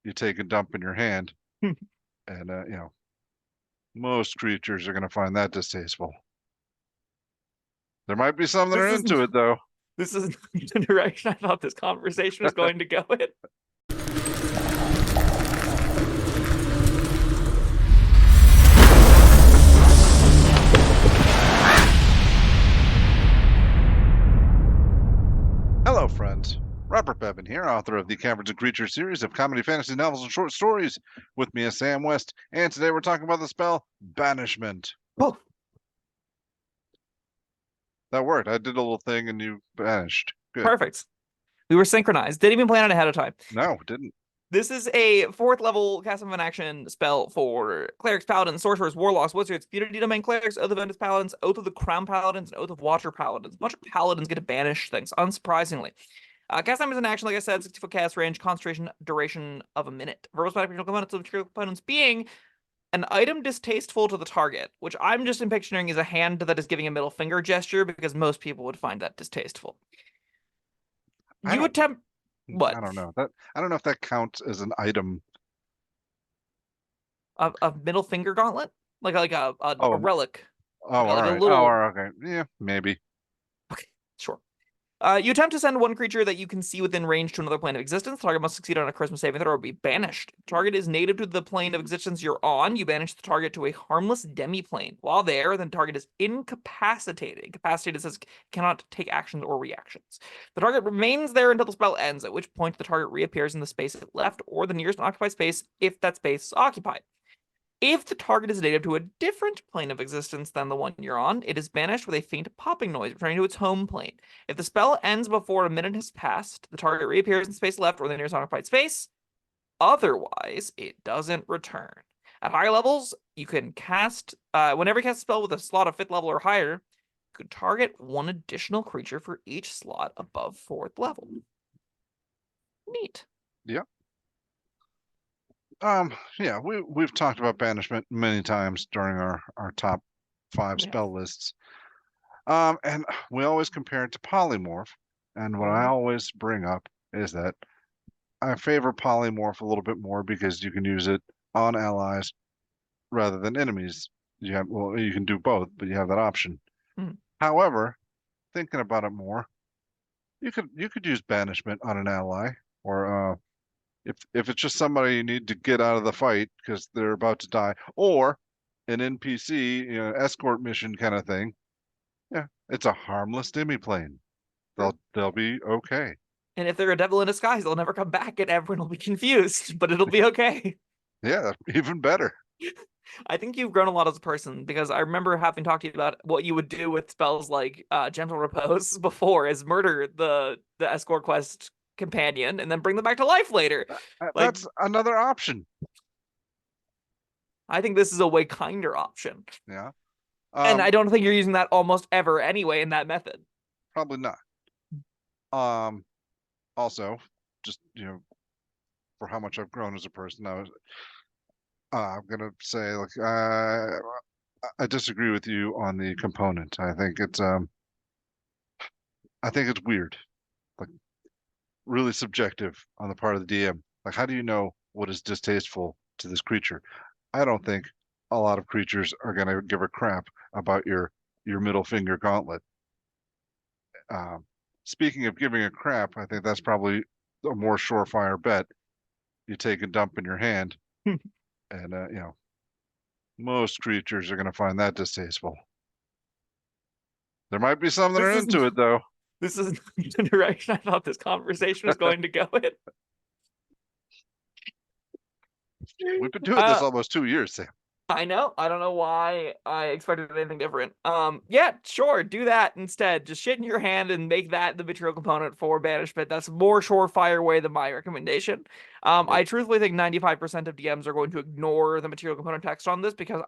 you take a dump in your hand, and most creatures are going to find that distasteful. There might be some that This are is into it, though. this is the direction I thought this conversation was going to go in. Hello, friends. Robert Bevan here, author of the Caverns Creatures series of comedy, fantasy novels, and short stories. With me is Sam West, and today we're talking about the spell Banishment. Oh, That worked. I did a little thing, and you banished. Good. perfect. We were synchronized. Didn't even plan it ahead of time. No, didn't. This is a 4th level cast of an action spell for clerics, paladins, sorcerers, warlocks, wizards, unity domain clerics, oath of Ventus paladins, oath of the crown paladins, and oath of watcher paladins. A bunch of paladins get to banish things, unsurprisingly. Cast time is an action, like I said, 60-foot cast range, concentration, duration of a minute. Verbal spell components of material components being an item distasteful to the target, which I'm just picturing is a hand that is giving a middle finger gesture because most people would find that distasteful. You attempt what? I don't know. I don't know if that counts as an item. A middle finger gauntlet? Like a relic. Oh, all Like a right. little... Oh, okay. Yeah, maybe. Okay, sure. You attempt to send one creature that you can see within range to another plane of existence. The target must succeed on a charisma saving throw or be banished. The target is native to the plane of existence you're on. You banish the target to a harmless demi-plane. While there, the target is incapacitated. Incapacitated says cannot take actions or reactions. The target remains there until the spell ends, at which point the target reappears in the space it left or the nearest occupied space if that space is occupied. If the target is native to a different plane of existence than the one you're on, it is banished with a faint popping noise, returning to its home plane. If the spell ends before a minute has passed, the target reappears in space left or the nearest occupied space. Otherwise, it doesn't return. At higher levels, you can cast, whenever you cast a spell with a slot of 5th level or higher, you could target one additional creature for each slot above 4th level. Neat. Yeah. Yeah, we've talked about banishment many times during our top 5 spell lists. And we always compare it to polymorph. And what I always bring up is that I favor polymorph a little bit more because you can use it on allies rather than enemies. You can do both, but you have that option. However, thinking about it more, you could use banishment on an ally, or if it's just somebody you need to get out of the fight because they're about to die, or an NPC, escort mission kind of thing. Yeah, it's a harmless demi-plane. They'll be okay. And if they're a devil in disguise, they'll never come back and everyone will be confused, but it'll be okay. Yeah, even better. I think you've grown a lot as a person because I remember having talked to you about what you would do with spells like Gentle Repose before, is murder the escort quest companion and then bring them back to life later. That's another option. I think this is a way kinder option. Yeah. And I don't think you're using that almost ever anyway in that method. Probably not. Also, just for how much I've grown as a person, I'm gonna say, like, I disagree with you on the component. I think it's weird, like really subjective on the part of the DM. Like, how do you know what is distasteful to this creature? I don't think a lot of creatures are gonna give a crap about your middle finger gauntlet. Speaking of giving a crap, I think that's probably a more surefire bet. You take a dump in your hand, and most creatures are going to find that distasteful. There might be some that are into it, though. This is the direction I thought this conversation was going to go in. We've been doing this almost 2 years, Sam. I know. I don't know why I expected anything different. Yeah, sure, do that instead. Just shit in your hand and make that the material component for banishment. That's a more surefire way than my recommendation. I truthfully think 95% of DMs are going to ignore the material component text on this because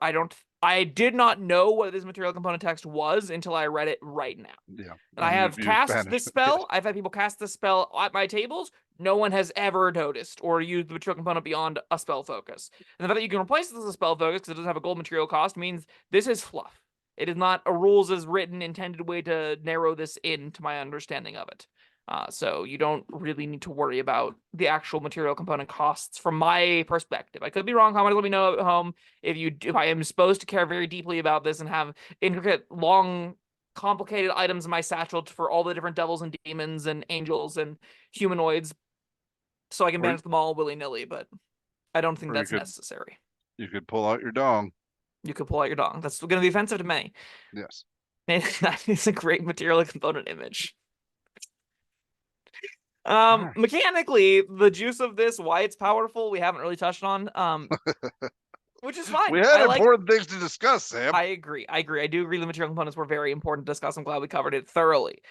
I did not know what this material component text was until I read it right now. Yeah. And I have cast this spell. I've had people cast this spell at my tables. No one has ever noticed or used the material component beyond a spell focus. And the fact that you can replace this as a spell focus because it doesn't have a gold material cost means this is fluff. It is not a rules as written intended way to narrow this in to my understanding of it. So you don't really need to worry about the actual material component costs from my perspective. I could be wrong. Comment, let me know at home if I am supposed to care very deeply about this and have intricate, long, complicated items in my satchel for all the different devils and demons and angels and humanoids, so I can banish them all willy-nilly, but I don't think that's necessary. You could pull out your dong. You could pull out your dong. That's going to be offensive to many. Yes. That is a great material component image. Right. Mechanically, the juice of this, why it's powerful, we haven't really touched on. Which is fine. We had important things to discuss, Sam. I agree. I do agree the material components were very important to discuss. I'm glad we covered it thoroughly.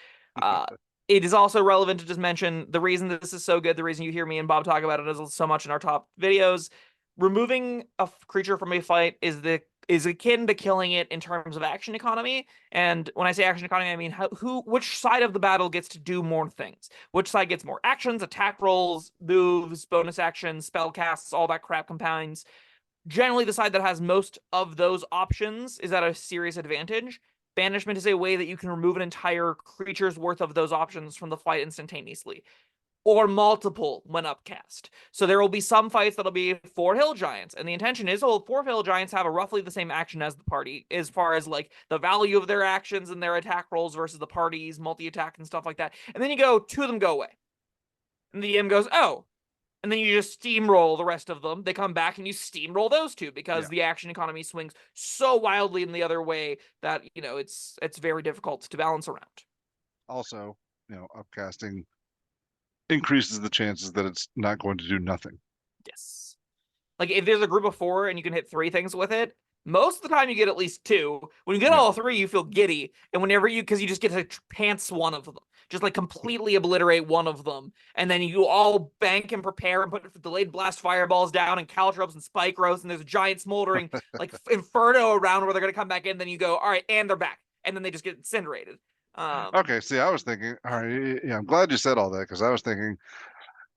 It is also relevant to just mention the reason this is so good, the reason you hear me and Bob talk about it so much in our top videos. Removing a creature from a fight is akin to killing it in terms of action economy. And when I say action economy, I mean which side of the battle gets to do more things. Which side gets more actions, attack rolls, moves, bonus actions, spell casts, all that crap combines. Generally, the side that has most of those options is at a serious advantage. Banishment is a way that you can remove an entire creature's worth of those options from the fight instantaneously, or multiple when upcast. So there will be some fights that'll be 4 hill giants, and the intention is, 4 hill giants have a roughly the same action as the party, as far as like the value of their actions and their attack rolls versus the party's multi-attack and stuff like that. And then you go, 2 of them go away. And the DM goes, oh. And then you just steamroll the rest of them. They come back and you steamroll those 2 because the action economy swings so wildly in the other way that, it's very difficult to balance around. Also, upcasting increases the chances that it's not going to do nothing. Yes. Like if there's a group of 4 and you can hit 3 things with it, most of the time you get at least 2. When you get all 3, you feel giddy. And because you just get to pants one of them. Just like completely obliterate one of them. And then you all bank and prepare and put delayed blast fireballs down and caltrops and spike growths. And there's a giant smoldering like inferno around where they're going to come back in. Then you go, all right, and they're back. And then they just get incinerated. Okay, see, I was thinking, all right, yeah, I'm glad you said all that, because I was thinking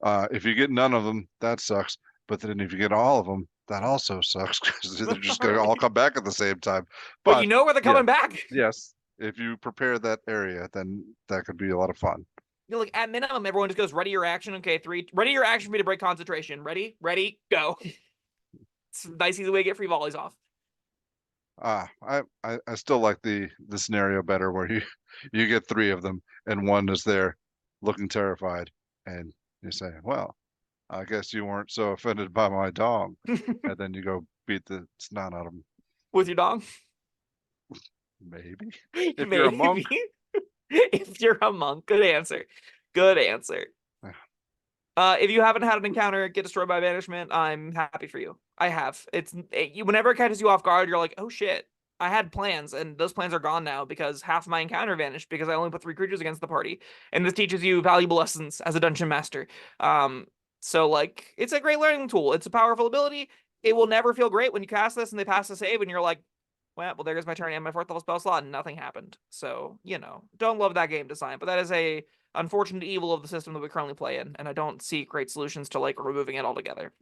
if you get none of them, that sucks. But then if you get all of them, that also sucks, because they're just going to all come back at the same time. But you know where they're coming back. Yes. If you prepare that area, then that could be a lot of fun. Like at minimum, everyone just goes, ready your action. Okay, 3. Ready your action for me to break concentration. Ready, go. It's a nice, easy way to get free volleys off. I still like the scenario better where you get 3 of them and one is there looking terrified, and you say, well, I guess you weren't so offended by my dong. And then you go beat the snot out of them. With your dong? Maybe. If you're a monk. If you're a monk. Good answer. If you haven't had an encounter get destroyed by banishment, I'm happy for you. I have. Whenever it catches you off guard, you're like, oh shit, I had plans, and those plans are gone now because half my encounter vanished because I only put 3 creatures against the party. And this teaches you valuable lessons as a dungeon master. So like, it's a great learning tool. It's a powerful ability. It will never feel great when you cast this and they pass the save and you're like, well, there goes my turn and my 4th level spell slot and nothing happened. So, don't love that game design, but that is a unfortunate evil of the system that we currently play in, and I don't see great solutions to like removing it altogether.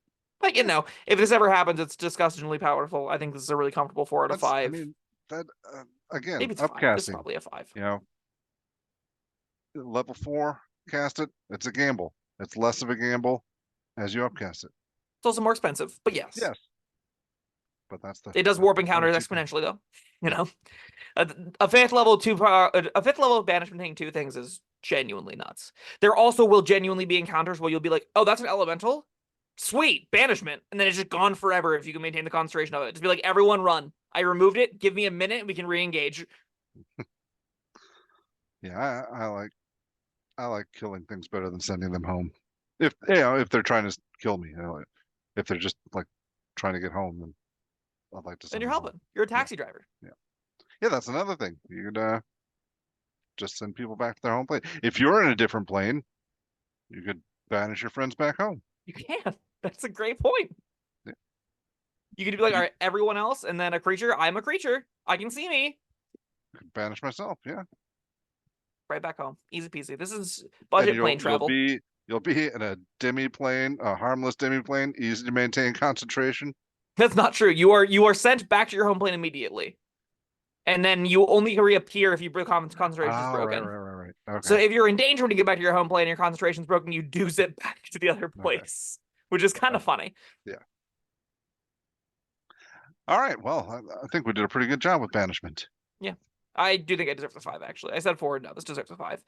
But if this ever happens, it's disgustingly powerful. I think this is a really comfortable 4 out of 5. I mean, that again, maybe it's upcasting. It's probably a 5. Level 4, cast it. It's a gamble. It's less of a gamble as you upcast it. It's also more expensive, but yes. Yes. But it does warp encounters exponentially though. A 5th level banishment hitting 2 things is genuinely nuts. There also will genuinely be encounters where you'll be like, oh, that's an elemental, sweet, banishment, and then it's just gone forever if you can maintain the concentration of it. Just be like, everyone run, I removed it, give me a minute and we can re-engage. Yeah, I like killing things better than sending them home. If they're trying to kill me, if they're just like trying to get home, then I'd like to send then you're them helping. home. You're a taxi driver. Yeah, that's another thing. You could just send people back to their home plane. If you're in a different plane, you could banish your friends back home. You can. That's a great point. Yeah. You could be like, all right, everyone else, and then a creature. I'm a creature. I can see me. I could banish myself. Yeah. Right back home. Easy peasy. This is budget plane travel. You'll be in a demi plane, a harmless demi plane, easy to maintain concentration. That's not true. You are sent back to your home plane immediately. And then you only reappear if your concentration is broken. Right. Right. Okay. So if you're in danger when you get back to your home plane and your concentration's broken, you do zip back to the other place, which is kind of funny. Yeah. All right. Well, I think we did a pretty good job with Banishment. Yeah, I do think I deserve the 5. Actually, I said 4. No, this deserves a 5.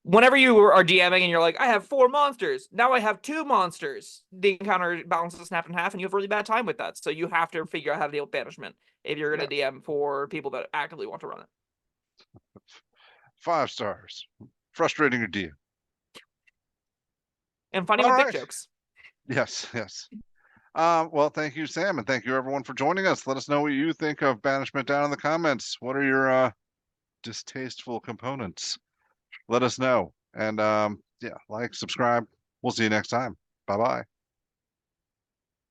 Whenever you are DMing and you're like, I have 4 monsters, now I have 2 monsters. The encounter balance is snapped in half, and you have a really bad time with that. So you have to figure out how to deal with Banishment if you're going to DM for people that actively want to run it. 5 stars. Frustrating your DM. And funny All with dick right. jokes. Yes. Yes. Well, thank you, Sam, and thank you everyone for joining us. Let us know what you think of Banishment down in the comments. What are your distasteful components? Let us know. And yeah, like, subscribe. We'll see you next time. Bye-bye.